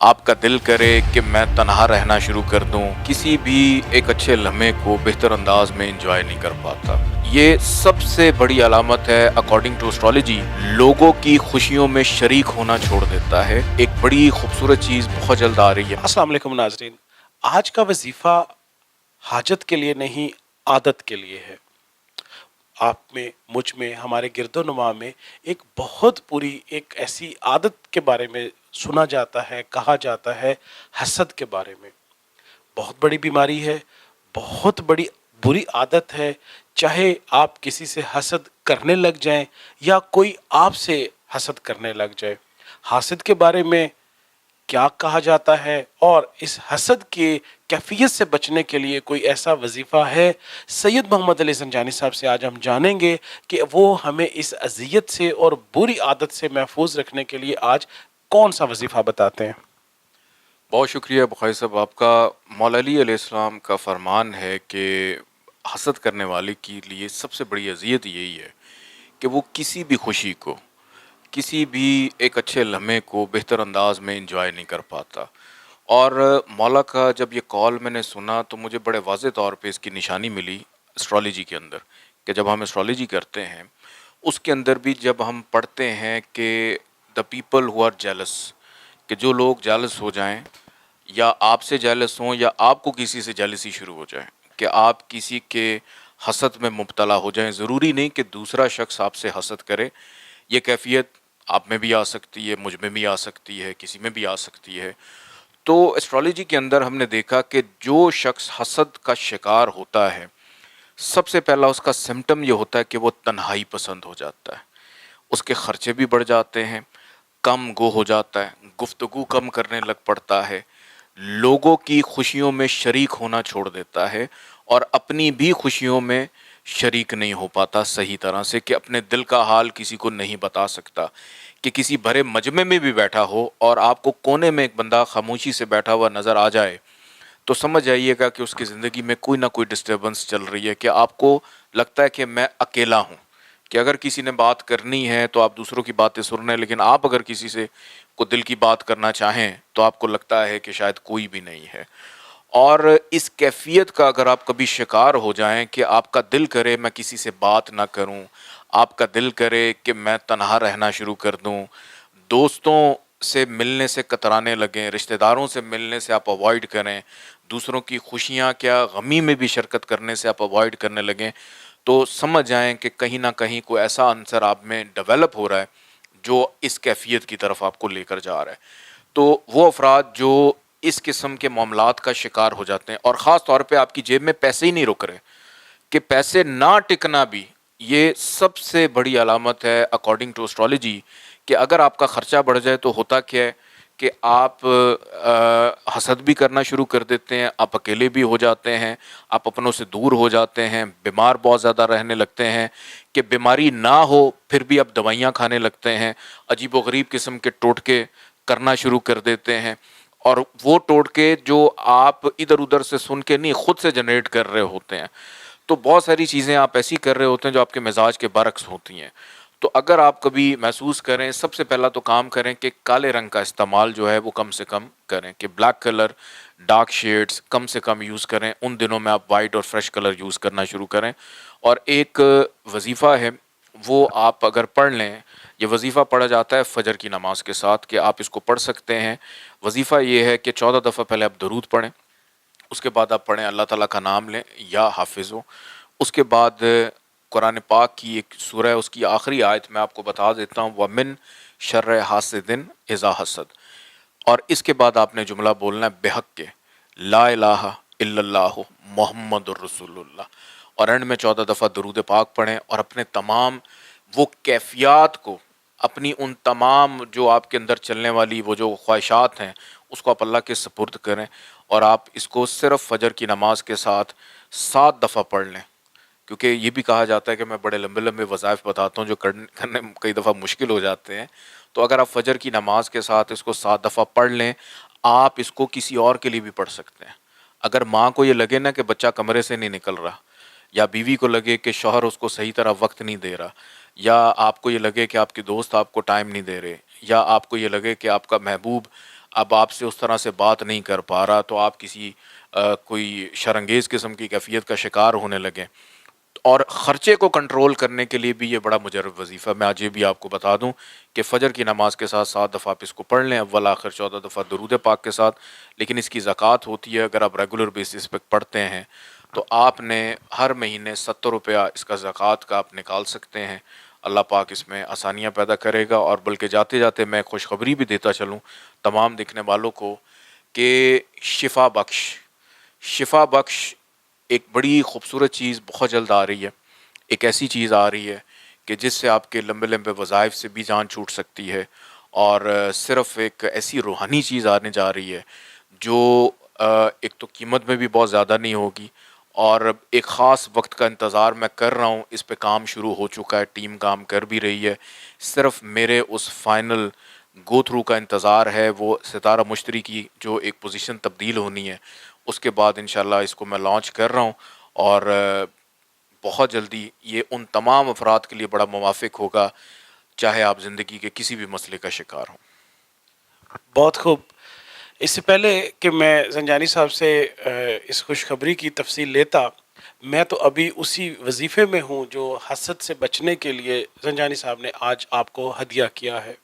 آپ کا دل کرے کہ میں تنہا رہنا شروع کر دوں، کسی بھی ایک اچھے لمحے کو بہتر انداز میں انجوائے نہیں کر پاتا۔ یہ سب سے بڑی علامت ہے اکارڈنگ ٹو اسٹرالوجی، لوگوں کی خوشیوں میں شریک ہونا چھوڑ دیتا ہے۔ ایک بڑی خوبصورت چیز بہت جلد آ رہی ہے۔ السلام علیکم ناظرین، آج کا وظیفہ حاجت کے لیے نہیں، عادت کے لیے ہے۔ آپ میں، مجھ میں، ہمارے گرد و نما میں ایک بہت بری ایک ایسی عادت کے بارے میں سنا جاتا ہے، کہا جاتا ہے، حسد کے بارے میں۔ بہت بڑی بیماری ہے، بہت بڑی بری عادت ہے۔ چاہے آپ کسی سے حسد کرنے لگ جائیں یا کوئی آپ سے حسد کرنے لگ جائے، حاسد کے بارے میں کیا کہا جاتا ہے اور اس حسد کی کیفیت سے بچنے کے لیے کوئی ایسا وظیفہ ہے، سید محمد علی زنجانی صاحب سے آج ہم جانیں گے کہ وہ ہمیں اس اذیت سے اور بری عادت سے محفوظ رکھنے کے لیے آج کون سا وظیفہ بتاتے ہیں۔ بہت شکریہ بخاری صاحب آپ کا۔ مولا علی علیہ السلام کا فرمان ہے کہ حسد کرنے والے کے لیے سب سے بڑی اذیت یہی ہے کہ وہ کسی بھی خوشی کو، کسی بھی ایک اچھے لمحے کو بہتر انداز میں انجوائے نہیں کر پاتا۔ اور مولا کا جب یہ کال میں نے سنا تو مجھے بڑے واضح طور پہ اس کی نشانی ملی اسٹرالوجی کے اندر، کہ جب ہم اسٹرالوجی کرتے ہیں اس کے اندر بھی جب ہم پڑھتے ہیں کہ the people who are jealous, کہ جو لوگ جیلس ہو جائیں یا آپ سے جیلس ہوں یا آپ کو کسی سے جیلسی شروع ہو جائے، کہ آپ کسی کے حسد میں مبتلا ہو جائیں، ضروری نہیں کہ دوسرا شخص آپ سے حسد کرے، یہ کیفیت آپ میں بھی آ سکتی ہے، مجھ میں بھی آ سکتی ہے، کسی میں بھی آ سکتی ہے۔ تو اسٹرالوجی کے اندر ہم نے دیکھا کہ جو شخص حسد کا شکار ہوتا ہے، سب سے پہلا اس کا سمٹم یہ ہوتا ہے کہ وہ تنہائی پسند ہو جاتا ہے، اس کے خرچے بھی بڑھ جاتے ہیں، کم گو ہو جاتا ہے، گفتگو کم کرنے لگ پڑتا ہے، لوگوں کی خوشیوں میں شریک ہونا چھوڑ دیتا ہے، اور اپنی بھی خوشیوں میں شریک نہیں ہو پاتا صحیح طرح سے، کہ اپنے دل کا حال کسی کو نہیں بتا سکتا۔ کہ کسی بھرے مجمع میں بھی بیٹھا ہو اور آپ کو کونے میں ایک بندہ خاموشی سے بیٹھا ہوا نظر آ جائے تو سمجھ جائیے گا کہ اس کی زندگی میں کوئی نہ کوئی ڈسٹربنس چل رہی ہے، کہ آپ کو لگتا ہے کہ میں اکیلا ہوں، کہ اگر کسی نے بات کرنی ہے تو آپ دوسروں کی باتیں سن رہے ہیں، لیکن آپ اگر کسی سے کو دل کی بات کرنا چاہیں تو آپ کو لگتا ہے کہ شاید کوئی بھی نہیں ہے۔ اور اس کیفیت کا اگر آپ کبھی شکار ہو جائیں کہ آپ کا دل کرے میں کسی سے بات نہ کروں، آپ کا دل کرے کہ میں تنہا رہنا شروع کر دوں، دوستوں سے ملنے سے کترانے لگیں، رشتہ داروں سے ملنے سے آپ اوائڈ کریں، دوسروں کی خوشیاں کیا غمی میں بھی شرکت کرنے سے آپ اوائڈ کرنے لگیں، تو سمجھ جائیں کہ کہیں نہ کہیں کوئی ایسا عنصر آپ میں ڈیولپ ہو رہا ہے جو اس کیفیت کی طرف آپ کو لے کر جا رہا ہے۔ تو وہ افراد جو اس قسم کے معاملات کا شکار ہو جاتے ہیں، اور خاص طور پہ آپ کی جیب میں پیسے ہی نہیں رک رہے، کہ پیسے نہ ٹکنا بھی یہ سب سے بڑی علامت ہے اکارڈنگ ٹو اسٹرالوجی، کہ اگر آپ کا خرچہ بڑھ جائے تو ہوتا کیا ہے کہ آپ حسد بھی کرنا شروع کر دیتے ہیں، آپ اکیلے بھی ہو جاتے ہیں، آپ اپنوں سے دور ہو جاتے ہیں، بیمار بہت زیادہ رہنے لگتے ہیں، کہ بیماری نہ ہو پھر بھی آپ دوائیاں کھانے لگتے ہیں، عجیب و غریب قسم کے ٹوٹکے کرنا شروع کر دیتے ہیں، اور وہ ٹوٹکے جو آپ ادھر ادھر سے سن کے نہیں خود سے جنریٹ کر رہے ہوتے ہیں۔ تو بہت ساری چیزیں آپ ایسی کر رہے ہوتے ہیں جو آپ کے مزاج کے برعکس ہوتی ہیں۔ تو اگر آپ کبھی محسوس کریں، سب سے پہلا تو کام کریں کہ کالے رنگ کا استعمال جو ہے وہ کم سے کم کریں، کہ بلیک کلر، ڈارک شیڈز کم سے کم یوز کریں، ان دنوں میں آپ وائٹ اور فریش کلر یوز کرنا شروع کریں۔ اور ایک وظیفہ ہے وہ آپ اگر پڑھ لیں، یہ وظیفہ پڑھا جاتا ہے فجر کی نماز کے ساتھ، کہ آپ اس کو پڑھ سکتے ہیں۔ وظیفہ یہ ہے کہ 14 دفعہ پہلے آپ درود پڑھیں، اس کے بعد آپ پڑھیں اللہ تعالیٰ کا نام لیں یا حافظ ہو، اس کے بعد قرآن پاک کی ایک سورہ ہے، اس کی آخری آیت میں آپ کو بتا دیتا ہوں، وَمِن شَرِّ حاسد اذا حسد، اور اس کے بعد آپ نے جملہ بولنا ہے بحق کے لا الہ الا اللہ محمد الرسول اللہ، اور اینڈ میں 14 دفعہ درود پاک پڑھیں، اور اپنے تمام وہ کیفیات کو، اپنی ان تمام جو آپ کے اندر چلنے والی وہ جو خواہشات ہیں اس کو آپ اللہ کے سپرد کریں، اور آپ اس کو صرف فجر کی نماز کے ساتھ 7 دفعہ پڑھ لیں، کیونکہ یہ بھی کہا جاتا ہے کہ میں بڑے لمبے لمبے وظائف بتاتا ہوں جو کرنے کئی دفعہ مشکل ہو جاتے ہیں، تو اگر آپ فجر کی نماز کے ساتھ اس کو 7 دفعہ پڑھ لیں، آپ اس کو کسی اور کے لیے بھی پڑھ سکتے ہیں۔ اگر ماں کو یہ لگے نا کہ بچہ کمرے سے نہیں نکل رہا، یا بیوی کو لگے کہ شوہر اس کو صحیح طرح وقت نہیں دے رہا، یا آپ کو یہ لگے کہ آپ کے دوست آپ کو ٹائم نہیں دے رہے، یا آپ کو یہ لگے کہ آپ کا محبوب اب آپ سے اس طرح سے بات نہیں کر پا رہا تو آپ کسی کوئی شرنگیز قسم کی کیفیت کا شکار ہونے لگیں. اور خرچے کو کنٹرول کرنے کے لیے بھی یہ بڑا مجرب وظیفہ. میں آج یہ بھی آپ کو بتا دوں کہ فجر کی نماز کے ساتھ 7 دفعہ آپ اس کو پڑھ لیں، اول آخر 14 دفعہ درود پاک کے ساتھ. لیکن اس کی زکوٰۃ ہوتی ہے، اگر آپ ریگولر بیسس پہ پڑھتے ہیں تو آپ نے ہر مہینے 70 روپیہ اس کا زکوٰۃ کا آپ نکال سکتے ہیں. اللہ پاک اس میں آسانیاں پیدا کرے گا. اور بلکہ جاتے جاتے میں خوشخبری بھی دیتا چلوں تمام دیکھنے والوں کو کہ شفا بخش ایک بڑی خوبصورت چیز بہت جلد آ رہی ہے. ایک ایسی چیز آ رہی ہے کہ جس سے آپ کے لمبے لمبے وظائف سے بھی جان چھوٹ سکتی ہے. اور صرف ایک ایسی روحانی چیز آنے جا رہی ہے جو ایک تو قیمت میں بھی بہت زیادہ نہیں ہوگی، اور ایک خاص وقت کا انتظار میں کر رہا ہوں. اس پہ کام شروع ہو چکا ہے، ٹیم کام کر بھی رہی ہے. صرف میرے اس فائنل گو تھرو کا انتظار ہے، وہ ستارہ مشتری کی جو ایک پوزیشن تبدیل ہونی ہے. اس کے بعد انشاءاللہ اس کو میں لانچ کر رہا ہوں، اور بہت جلدی یہ ان تمام افراد کے لیے بڑا موافق ہوگا چاہے آپ زندگی کے کسی بھی مسئلے کا شکار ہوں. بہت خوب. اس سے پہلے کہ میں زنجانی صاحب سے اس خوشخبری کی تفصیل لیتا، میں تو ابھی اسی وظیفے میں ہوں جو حسد سے بچنے کے لیے زنجانی صاحب نے آج آپ کو ہدیہ کیا ہے.